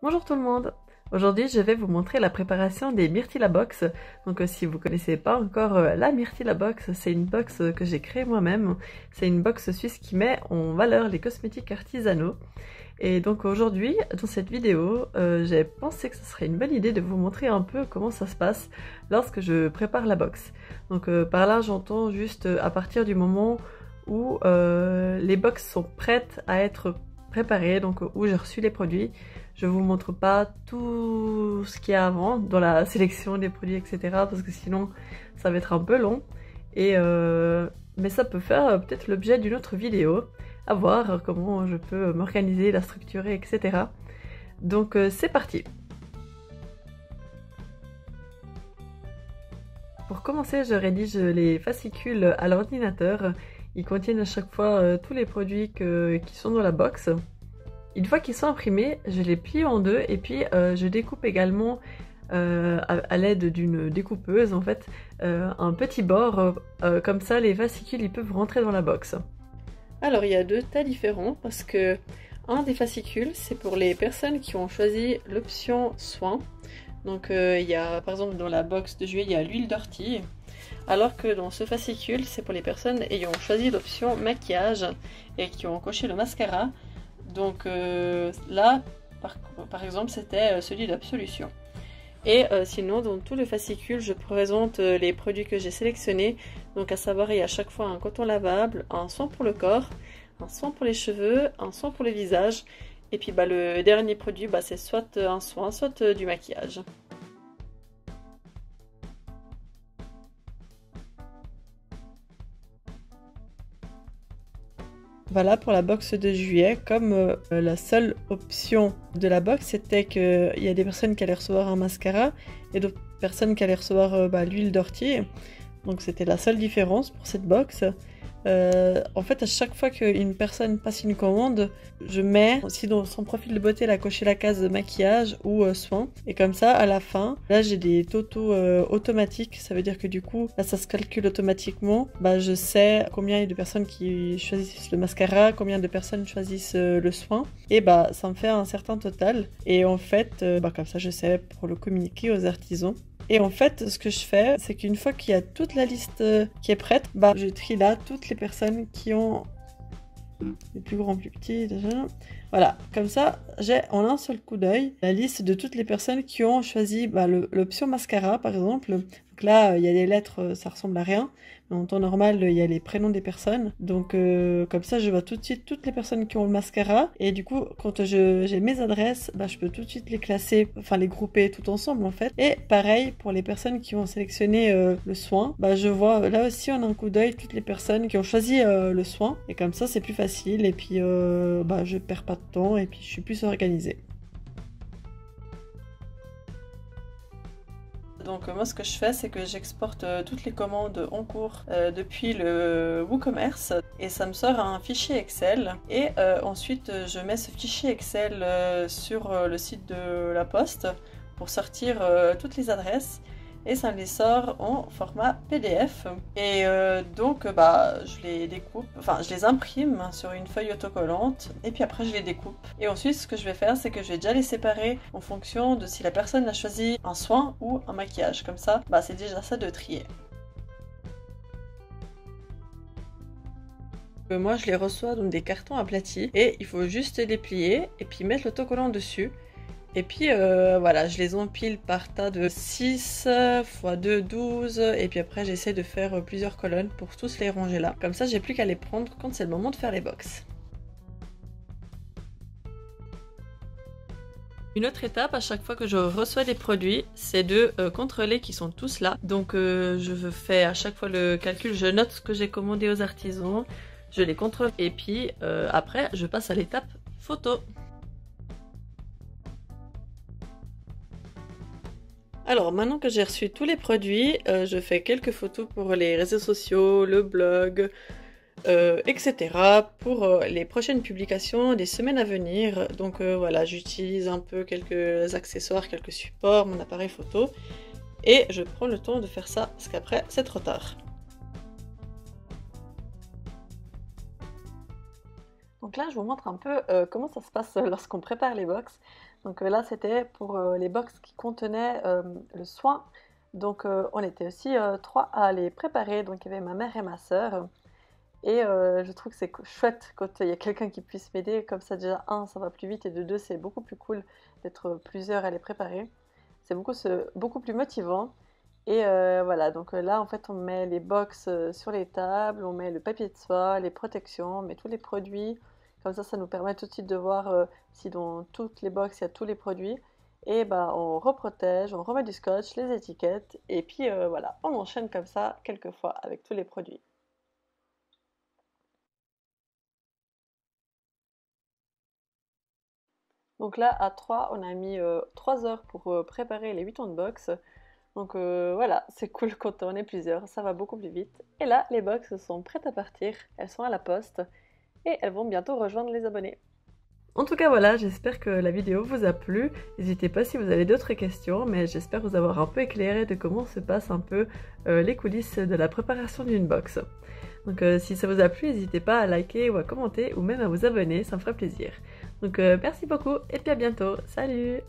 Bonjour tout le monde. Aujourd'hui, je vais vous montrer la préparation des Myrtilla Box. Donc, si vous connaissez pas encore la Myrtilla Box, c'est une box que j'ai créée moi-même. C'est une box suisse qui met en valeur les cosmétiques artisanaux. Et donc aujourd'hui, dans cette vidéo, j'ai pensé que ce serait une bonne idée de vous montrer un peu comment ça se passe lorsque je prépare la box. Donc par là, j'entends juste à partir du moment où les box sont prêtes à être préparées, donc où j'ai reçu les produits. Je vous montre pas tout ce qu'il y a avant dans la sélection des produits, etc. parce que sinon ça va être un peu long. Mais ça peut faire peut-être l'objet d'une autre vidéo, à voir comment je peux m'organiser, la structurer, etc. Donc c'est parti. Pour commencer, je rédige les fascicules à l'ordinateur. Ils contiennent à chaque fois tous les produits qui sont dans la box. Une fois qu'ils sont imprimés, je les plie en deux et puis je découpe également à l'aide d'une découpeuse en fait un petit bord, comme ça les fascicules ils peuvent rentrer dans la box. Alors il y a deux tas différents parce que un des fascicules c'est pour les personnes qui ont choisi l'option soin. Donc il y a par exemple dans la box de juillet il y a l'huile d'ortie, alors que dans ce fascicule c'est pour les personnes ayant choisi l'option maquillage et qui ont coché le mascara. Donc là, par exemple, c'était celui d'Absolution. Et sinon, dans tout le fascicule, je présente les produits que j'ai sélectionnés. Donc à savoir, il y a à chaque fois un coton lavable, un soin pour le corps, un soin pour les cheveux, un soin pour le visage. Et puis le dernier produit, c'est soit un soin, soit du maquillage. Voilà pour la box de juillet. Comme la seule option de la box c'était qu'il y a des personnes qui allaient recevoir un mascara et d'autres personnes qui allaient recevoir l'huile d'ortie. Donc c'était la seule différence pour cette box. En fait, à chaque fois qu'une personne passe une commande, je mets, si dans son profil de beauté, elle a coché la case maquillage ou soin. Et comme ça, à la fin, là j'ai des totaux automatiques. Ça veut dire que du coup, là ça se calcule automatiquement. Je sais combien il y a de personnes qui choisissent le mascara, combien de personnes choisissent le soin. Et ça me fait un certain total. Et en fait, comme ça, je sais pour le communiquer aux artisans. Et en fait, ce que je fais, c'est qu'une fois qu'il y a toute la liste qui est prête, je trie là toutes les personnes qui ont les plus grands, plus petits, déjà. Voilà, comme ça, j'ai en un seul coup d'œil la liste de toutes les personnes qui ont choisi l'option mascara, par exemple. Donc là, il y a des lettres, ça ressemble à rien. Mais en temps normal, il y a les prénoms des personnes. Donc comme ça, je vois tout de suite toutes les personnes qui ont le mascara. Et du coup, quand j'ai mes adresses, je peux tout de suite les classer, enfin les grouper tout ensemble en fait. Et pareil, pour les personnes qui ont sélectionné le soin, je vois là aussi en un coup d'œil toutes les personnes qui ont choisi le soin. Et comme ça, c'est plus facile. Et puis, je perds pas de temps et puis je suis plus organisée. Donc moi ce que je fais c'est que j'exporte toutes les commandes en cours depuis le WooCommerce et ça me sort un fichier Excel et ensuite je mets ce fichier Excel sur le site de la Poste pour sortir toutes les adresses et ça me les sort en format PDF et donc je les découpe, enfin je les imprime sur une feuille autocollante et puis après je les découpe. Et ensuite ce que je vais faire c'est que je vais déjà les séparer en fonction de si la personne a choisi un soin ou un maquillage, comme ça c'est déjà ça de trier. Moi je les reçois dans des cartons aplatis et il faut juste les plier et puis mettre l'autocollant dessus. Et puis voilà, je les empile par tas de 6 x 2, 12. Et puis après, j'essaie de faire plusieurs colonnes pour tous les ranger là. Comme ça, j'ai plus qu'à les prendre quand c'est le moment de faire les box. Une autre étape à chaque fois que je reçois des produits, c'est de contrôler qu'ils sont tous là. Donc je fais à chaque fois le calcul, je note ce que j'ai commandé aux artisans, je les contrôle et puis après, je passe à l'étape photo. Alors maintenant que j'ai reçu tous les produits, je fais quelques photos pour les réseaux sociaux, le blog, etc. pour les prochaines publications des semaines à venir. Donc voilà, j'utilise un peu quelques accessoires, quelques supports, mon appareil photo et je prends le temps de faire ça parce qu'après c'est trop tard. Donc là, je vous montre un peu comment ça se passe lorsqu'on prépare les box. Donc là, c'était pour les box qui contenaient le soin. Donc on était aussi trois à les préparer. Donc il y avait ma mère et ma sœur. Et je trouve que c'est chouette quand il y a quelqu'un qui puisse m'aider. Comme ça, déjà, un, ça va plus vite. Et de deux, c'est beaucoup plus cool d'être plusieurs à les préparer. C'est beaucoup plus motivant. Et voilà, donc là, en fait, on met les box sur les tables, on met le papier de soie, les protections, on met tous les produits. Comme ça nous permet tout de suite de voir si dans toutes les box, il y a tous les produits. Et bah, on reprotège, on remet du scotch, les étiquettes. Et puis voilà, on enchaîne comme ça quelques fois avec tous les produits. Donc là, à 3, on a mis 3 heures pour préparer les 8 ondes box. Donc voilà, c'est cool quand on est plusieurs, ça va beaucoup plus vite. Et là, les box sont prêtes à partir, elles sont à la poste et elles vont bientôt rejoindre les abonnés. En tout cas voilà, j'espère que la vidéo vous a plu. N'hésitez pas si vous avez d'autres questions, mais j'espère vous avoir un peu éclairé de comment se passent un peu les coulisses de la préparation d'une box. Donc si ça vous a plu, n'hésitez pas à liker ou à commenter ou même à vous abonner, ça me ferait plaisir. Donc merci beaucoup et puis à bientôt, salut!